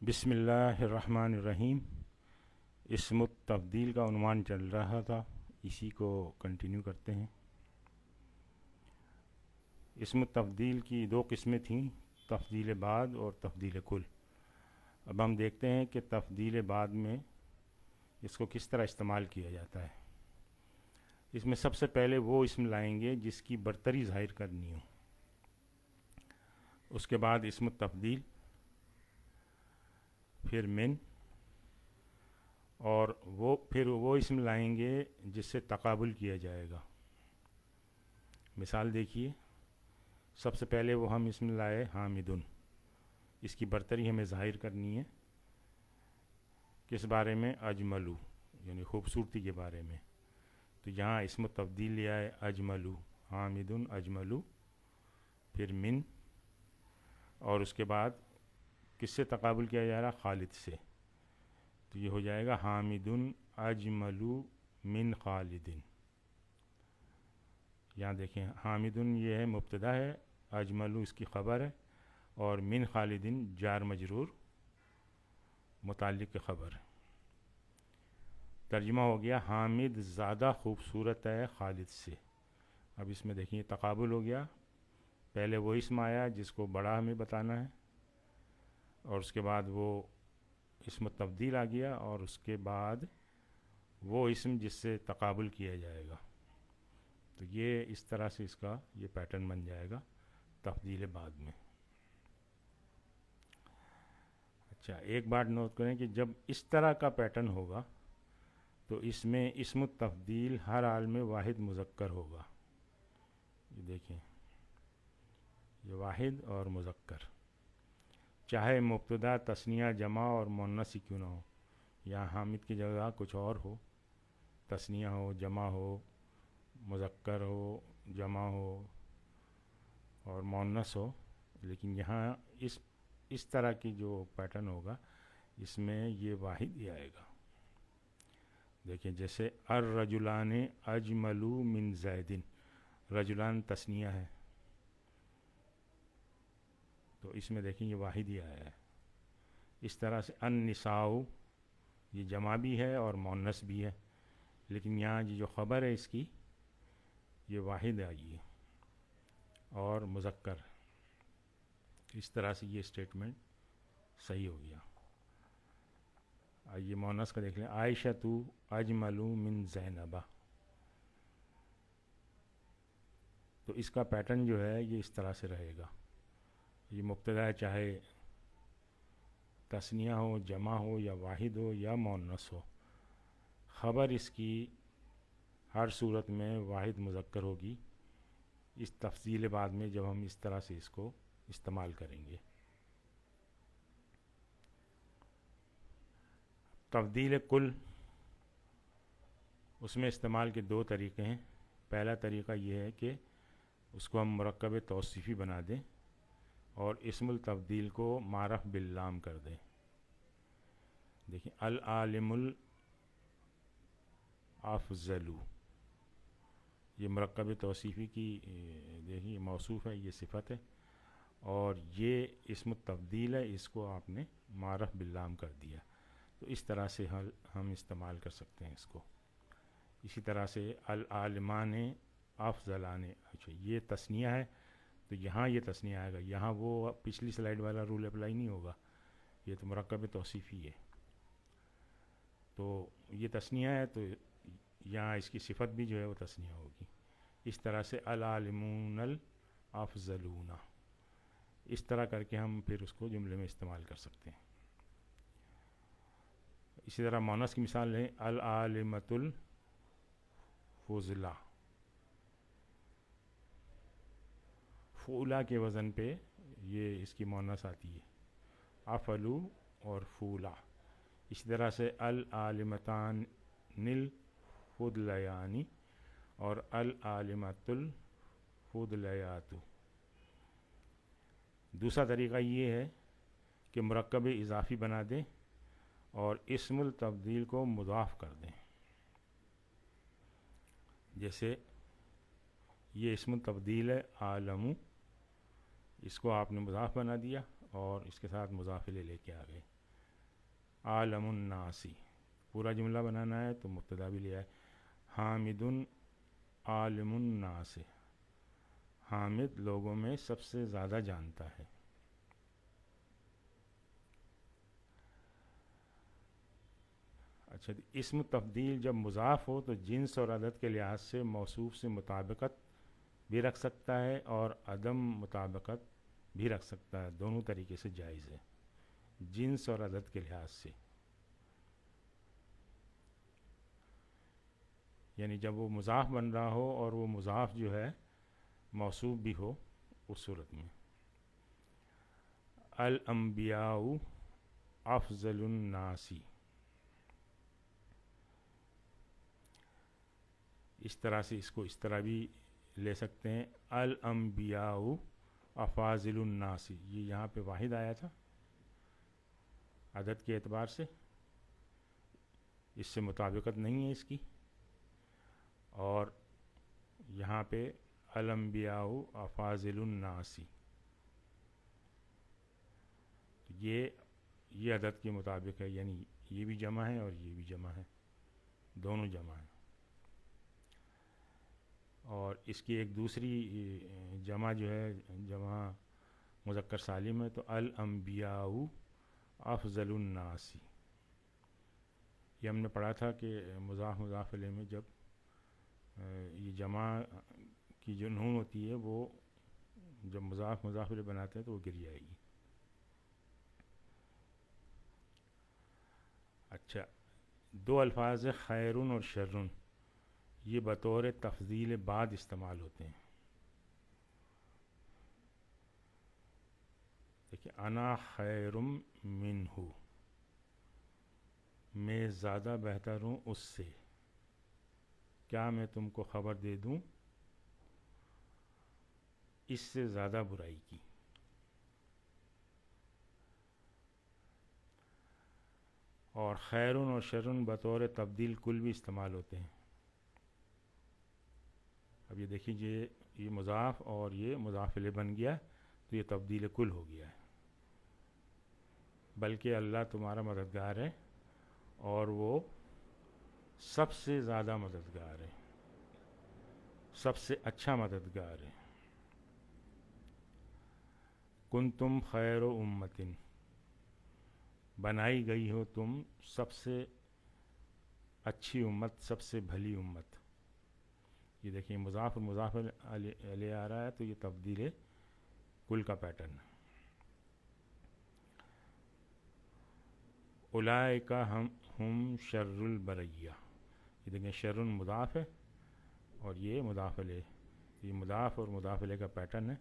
بسم اللہ الرحمن الرحیم۔ اسم التفضیل کا عنوان چل رہا تھا، اسی کو کنٹینیو کرتے ہیں۔ اسم التفضیل کی دو قسمیں تھیں، تفضیل بعد اور تفضیل کل۔ اب ہم دیکھتے ہیں کہ تفضیل بعد میں اس کو کس طرح استعمال کیا جاتا ہے۔ اس میں سب سے پہلے وہ اسم لائیں گے جس کی برتری ظاہر کرنی ہو، اس کے بعد اسم التفضیل، پھر من، اور پھر وہ اسم لائیں گے جس سے تقابل کیا جائے گا۔ مثال دیکھیے، سب سے پہلے وہ ہم اسم لائے حامدن، اس کی برتری ہمیں ظاہر کرنی ہے۔ کس بارے میں؟ اجملو، یعنی خوبصورتی کے بارے میں۔ تو یہاں اسم تبدیل لیا ہے اجملو، حامدن اجملو، پھر من، اور اس کے بعد کس سے تقابل کیا جا رہا؟ خالد سے۔ تو یہ ہو جائے گا حامدن اجملو من خالدن۔ یہاں دیکھیں، حامدن یہ ہے مبتدا ہے، اجملو اس کی خبر ہے، اور من خالدن جار مجرور متعلق خبر۔ ترجمہ ہو گیا حامد زیادہ خوبصورت ہے خالد سے۔ اب اس میں دیکھیں تقابل ہو گیا، پہلے وہ اسم آیا جس کو بڑا ہمیں بتانا ہے، اور اس کے بعد وہ اسم تبدیل آ گیا، اور اس کے بعد وہ اسم جس سے تقابل کیا جائے گا۔ تو یہ اس طرح سے اس کا یہ پیٹرن بن جائے گا تفضیل بعد میں۔ اچھا، ایک بات نوٹ کریں کہ جب اس طرح کا پیٹرن ہوگا تو اس میں اسم التفضیل ہر حال میں واحد مذکر ہوگا۔ یہ دیکھیں، یہ واحد اور مذکر، چاہے مبتدا تثنیہ جمع اور مؤنث ہی کیوں نہ ہو۔ یا حامد کی جگہ کچھ اور ہو، تثنیہ ہو، جمع ہو، مذکر ہو، جمع ہو اور مؤنث ہو، لیکن یہاں اس طرح کی جو پیٹرن ہوگا اس میں یہ واحد ہی آئے گا۔ دیکھیں جیسے الرجلان اجملو من زیدن، رجلان تثنیہ ہے تو اس میں دیکھیں یہ واحد ہی آیا ہے۔ اس طرح سے النساء، یہ جمع بھی ہے اور مؤنث بھی ہے، لیکن یہاں جو خبر ہے اس کی یہ واحد آئی ہے اور مذکر۔ اس طرح سے یہ اسٹیٹمنٹ صحیح ہو گیا۔ آئیے مؤنث کا دیکھ لیں، عائشہ تو اجملو من زینبہ۔ تو اس کا پیٹرن جو ہے یہ اس طرح سے رہے گا، یہ مبتدا چاہے تثنیہ ہو، جمع ہو یا واحد ہو یا مؤنث ہو، خبر اس کی ہر صورت میں واحد مذکر ہوگی اس تفضیل بعد میں، جب ہم اس طرح سے اس کو استعمال کریں گے۔ تفضیل کل، اس میں استعمال کے دو طریقے ہیں۔ پہلا طریقہ یہ ہے کہ اس کو ہم مرکب توصیفی بنا دیں اور اسم التفضیل کو معرف باللام کر دیں۔ دیکھیں العالم الافضل، یہ مرکب توصیفی کی دیکھیں موصوف ہے، یہ صفت ہے، اور یہ اسم التفضیل ہے، اس کو آپ نے معرف باللام کر دیا۔ تو اس طرح سے ہم استعمال کر سکتے ہیں اس کو۔ اسی طرح سے العالمان افضلان، اچھا یہ تثنیہ ہے تو یہاں یہ تثنیہ آئے گا، یہاں وہ پچھلی سلائیڈ والا رول اپلائی نہیں ہوگا، یہ تو مرکب توصیفی ہے۔ تو یہ تثنیہ ہے تو یہاں اس کی صفت بھی جو ہے وہ تثنیہ ہوگی۔ اس طرح سے العالمون الافضلون، اس طرح کر کے ہم پھر اس کو جملے میں استعمال کر سکتے ہیں۔ اسی طرح مؤنث کی مثال ہے العالمۃ الفضلا، فولا کے وزن پہ یہ اس کی مؤنث آتی ہے، افلو اور فولا۔ اسی طرح سے العالمتان الفضلیانی اور العالمۃ الفضلیات۔ دوسرا طریقہ یہ ہے کہ مرکب اضافی بنا دیں اور اسم التفضیل کو مضاف کر دیں۔ جیسے یہ اسم التفضیل ہے عالم، اس کو آپ نے مضاف بنا دیا اور اس کے ساتھ مضاف الیہ لے کے آ گئے۔ عالم الناسی، پورا جملہ بنانا ہے تو مبتدا بھی لیا ہے، حامد عالم الناس، حامد لوگوں میں سب سے زیادہ جانتا ہے۔ اچھا، اسم تفضیل جب مضاف ہو تو جنس اور عدد کے لحاظ سے موصوف سے مطابقت بھی رکھ سکتا ہے اور عدم مطابقت بھی رکھ سکتا ہے، دونوں طریقے سے جائز ہے، جنس اور عدد کے لحاظ سے۔ یعنی جب وہ مضاف بن رہا ہو اور وہ مضاف جو ہے موصوف بھی ہو، اس صورت میں الانبیاء افضل الناس، اس طرح سے اس کو اس طرح بھی لے سکتے ہیں، الانبیاء افاضل الناس، یہ یہاں پہ واحد آیا تھا عدد کے اعتبار سے، اس سے مطابقت نہیں ہے اس کی، اور یہاں پہ الانبیاء افاضل الناس، یہ عدد کے مطابق ہے، یعنی یہ بھی جمع ہے اور یہ بھی جمع ہے، دونوں جمع ہیں۔ اور اس کی ایک دوسری جمع جو ہے جمع مذکر سالم ہے، تو الانبیاء افضل الناس، یہ ہم نے پڑھا تھا کہ مضاف مضاف الیہ میں جب یہ جمع کی جو نون ہوتی ہے وہ جب مضاف مضاف الیہ بناتے ہیں تو وہ گر جائے گی۔ اچھا، دو الفاظ خیرن اور شرن، یہ بطور تفضیل بعد استعمال ہوتے ہیں۔ دیکھیں، انا خیر منہ، میں زیادہ بہتر ہوں اس سے، کیا میں تم کو خبر دے دوں اس سے زیادہ برائی کی۔ اور خیرن اور شرن بطور تبدیل کل بھی استعمال ہوتے ہیں۔ اب یہ دیکھیے، یہ مضاف اور یہ مضاف الیہ بن گیا تو یہ تبدیل کل ہو گیا ہے، بلکہ اللہ تمہارا مددگار ہے اور وہ سب سے زیادہ مددگار ہے، سب سے اچھا مددگار ہے۔ کنتم خیر امت، بنائی گئی ہو تم سب سے اچھی امت، سب سے بھلی امت۔ یہ دیکھیں، مضاف اور مضاف الیہ آ رہا ہے تو یہ تبدیل کل کا پیٹرن ہے۔ اولئک ہم شر البریہ، یہ دیکھیں شر مضاف ہے اور یہ مضاف الیہ، یہ مضاف اور مضاف الیہ کا پیٹرن ہے۔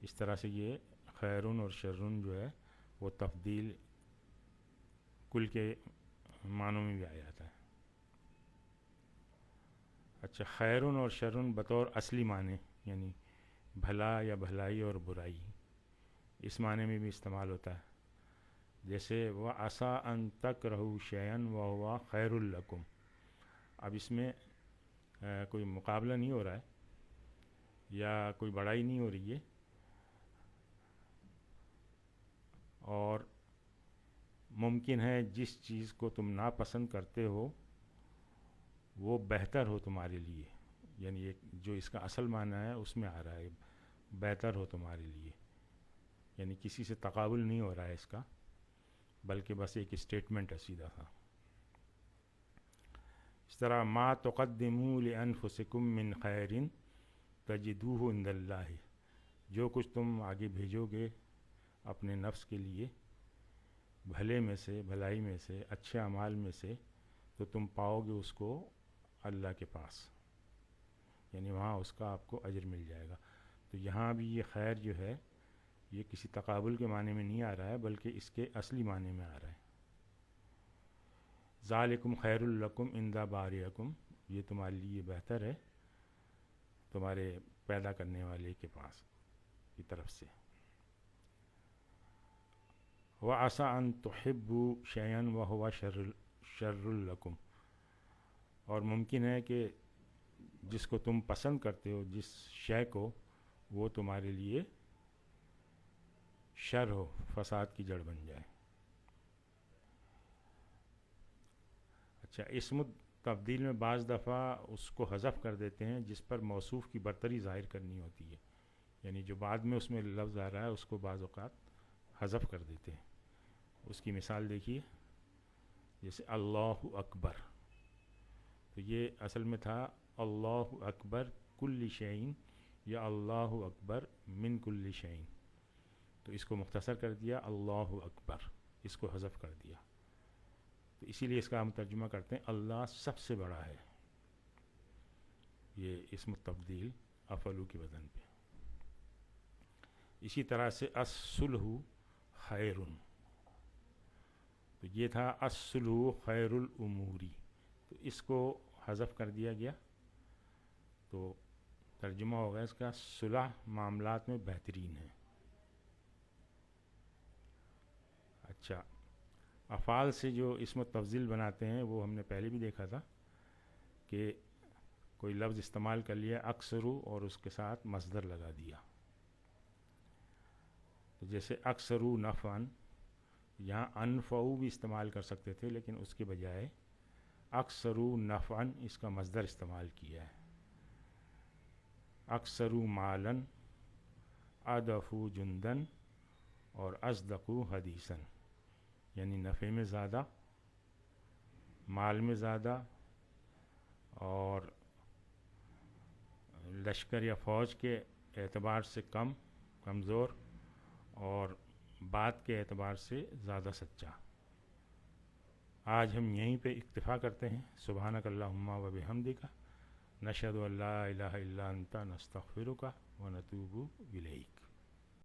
اس طرح سے یہ خیرن اور شرن جو ہے وہ تبدیل کل کے معنوں میں بھی آ جاتا ہے۔ اچھا، خیرن اور شرن بطور اصلی معنی، یعنی بھلا یا بھلائی اور برائی، اس معنی میں بھی استعمال ہوتا ہے۔ جیسے وَعَسَىٰ أَن تَكْرَهُوا شَيْئًا وَهُوَ خَيْرٌ لَكُمْ، اب اس میں کوئی مقابلہ نہیں ہو رہا ہے یا کوئی بڑائی نہیں ہو رہی ہے، اور ممکن ہے جس چیز کو تم ناپسند کرتے ہو وہ بہتر ہو تمہارے لیے، یعنی ایک جو اس کا اصل معنی ہے اس میں آ رہا ہے بہتر ہو تمہارے لیے، یعنی کسی سے تقابل نہیں ہو رہا ہے اس کا، بلکہ بس ایک اسٹیٹمنٹ ہے سیدھا سا۔ اس طرح ما تقدموا لانفسکم من خیر تجدوہ عند اللہ، جو کچھ تم آگے بھیجو گے اپنے نفس کے لیے بھلے میں سے، بھلائی میں سے، اچھے اعمال میں سے، تو تم پاؤ گے اس کو اللہ کے پاس، یعنی وہاں اس کا آپ کو اجر مل جائے گا۔ تو یہاں بھی یہ خیر جو ہے یہ کسی تقابل کے معنی میں نہیں آ رہا ہے بلکہ اس کے اصلی معنی میں آ رہا ہے۔ ذالکم خیر لکم عند بارئکم، یہ تمہارے لیے بہتر ہے تمہارے پیدا کرنے والے کے پاس کی طرف سے۔ وَعَسَىٰ أَن تُحِبُّوا شَيْئًا وَهُوَ شَرٌّ لَكُمْ، اور ممکن ہے کہ جس کو تم پسند کرتے ہو، جس شے کو، وہ تمہارے لیے شر ہو، فساد کی جڑ بن جائے۔ اچھا، اسم تبدیل میں بعض دفعہ اس کو حذف کر دیتے ہیں جس پر موصوف کی برتری ظاہر کرنی ہوتی ہے، یعنی جو بعد میں اس میں لفظ آ رہا ہے اس کو بعض اوقات حذف کر دیتے ہیں. اس کی مثال دیکھیے، جیسے اللہ اکبر، تو یہ اصل میں تھا اللہ اکبر کل شعین یا اللہ اکبر من کل شعین، تو اس کو مختصر کر دیا اللہ اکبر، اس کو حذف کر دیا. تو اسی لیے اس کا ہم ترجمہ کرتے ہیں اللہ سب سے بڑا ہے. یہ اسم تبدیل افعلو کی وزن پہ. اسی طرح سے الصلح خیر، تو یہ تھا الصلح خیر الاموری، تو اس کو حذف کر دیا گیا. تو ترجمہ ہوگا اس کا صلح معاملات میں بہترین ہے. اچھا، افعال سے جو اسم تفضیل بناتے ہیں وہ ہم نے پہلے بھی دیکھا تھا کہ کوئی لفظ استعمال کر لیا اکثرو اور اس کے ساتھ مصدر لگا دیا. تو جیسے اکثرو نفعن، یہاں انفعو بھی استعمال کر سکتے تھے لیکن اس کے بجائے اکثرو نفعن اس کا مصدر استعمال کیا ہے. اکثرو مالن، ادفو جندن اور اصدقو حدیثن، یعنی نفع میں زیادہ، مال میں زیادہ، اور لشکر یا فوج کے اعتبار سے کم کمزور، اور بات کے اعتبار سے زیادہ سچا. آج ہم یہیں پہ اکتفا کرتے ہیں. سبحانک اللہم و بحمدک، نشہد ان لا الہ الا انت، نستغفرک و نتوب الیک.